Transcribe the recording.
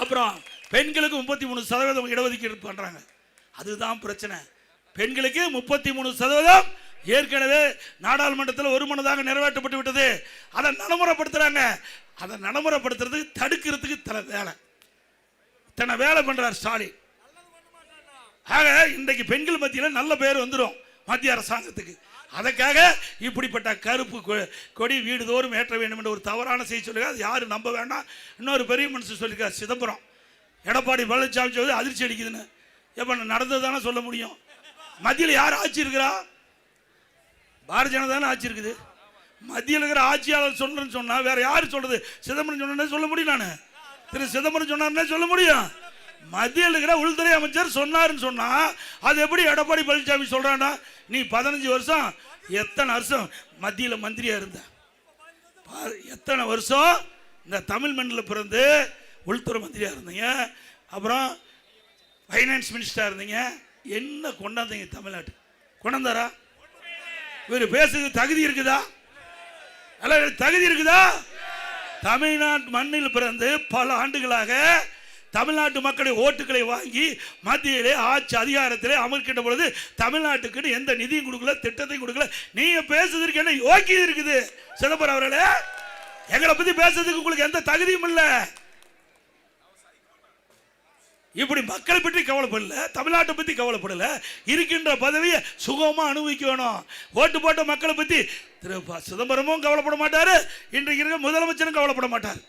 அப்புறம் பெண்களுக்கு 33% இடஒதுக்கீடு பண்றாங்க. அதுதான் பிரச்சனை. பெண்களுக்கு 33% ஏற்கனவே நாடாளுமன்றத்தில் ஒருமனதாக நிறைவேற்றப்பட்டு விட்டது. அதை நடைமுறைப்படுத்துறாங்க. அதை நடைமுறைப்படுத்துறதுக்கு தடுக்கிறதுக்கு இத்தனை வேலை பண்றார் ஸ்டாலின். ஆக இன்றைக்கு பெண்கள் மத்தியில் நல்ல பேர் வந்துடும் மத்திய அரசாங்கத்துக்கு. அதற்காக இப்படிப்பட்ட கருப்பு கொடி வீடுதோறும் ஏற்ற வேண்டும் என்ற ஒரு தவறான செய்தி சொல்லுங்க. அது யாரும் நம்ப வேண்டாம். இன்னொரு பெரிய மனுஷன் சொல்லியிருக்கார் சிதம்பரம், எடப்பாடி பழனிசாமி சொல்லி அதிர்ச்சி அடிக்குதுன்னு. எப்ப நடந்ததுதானே சொல்ல முடியும். மத்தியில் யார் ஆட்சி இருக்கிறா? பாரதிய ஜனதா தானே ஆட்சி இருக்குது. மத்தியில் இருக்கிற ஆட்சியாளர் சொல்றேன்னு சொன்னா வேற யாரு சொல்றது? சிதம்பரம் சொன்ன சொல்ல முடியும். நான் திரு சிதம்பரம் சொன்னார்னே சொல்ல முடியும். மத்தியில் இருக்கிற உள்துறை அமைச்சர் சொன்னாருன்னு சொன்னா அது எப்படி எடப்பாடி பழனிசாமி சொல்றான்னா? நீ 15 வருஷம் எத்தனை வருஷம் மத்தியில் மந்திரியா இருந்த, எத்தனை வருஷம் இந்த தமிழ் மண்ணில் பிறந்து உள்துறை மந்திரியா இருந்தீங்க, அப்புறம் ஃபைனான்ஸ் மினிஸ்டரா இருந்தீங்க, என்ன கொண்டாந்தீங்க தமிழ்நாட்டு? கொண்டாந்தாரா? இவர் பேசுறதுக்கு தகுதி இருக்குதா? தகுதி இருக்குதா? தமிழ்நாட்டு மண்ணில் பிறந்து பல ஆண்டுகளாக தமிழ்நாட்டு மக்களை ஓட்டுகளை வாங்கி மத்தியிலே ஆட்சி அதிகாரத்திலே அமர்க்கின்ற பொழுது தமிழ்நாட்டுக்கு எந்த நிதியும் கொடுக்கல, திட்டத்தையும் கொடுக்கல. நீங்க பேசுறதுக்கு என்ன யோக்கியம் இருக்குது? சிதம்பரம் அவர்களே, எங்களை பத்தி பேசுறதுக்கு உங்களுக்கு எந்த தகுதியும் இல்லை. இப்படி மக்களை பற்றி கவலைப்படல, தமிழ்நாட்டை பத்தி கவலைப்படல, இருக்கின்ற பதவியை சுகமா அனுபவிக்கணும். ஓட்டு போட்ட மக்களை பத்தி திரு சிதம்பரமும் கவலைப்பட மாட்டாரு, இன்றைக்கு முதலமைச்சரும் கவலைப்பட மாட்டார்.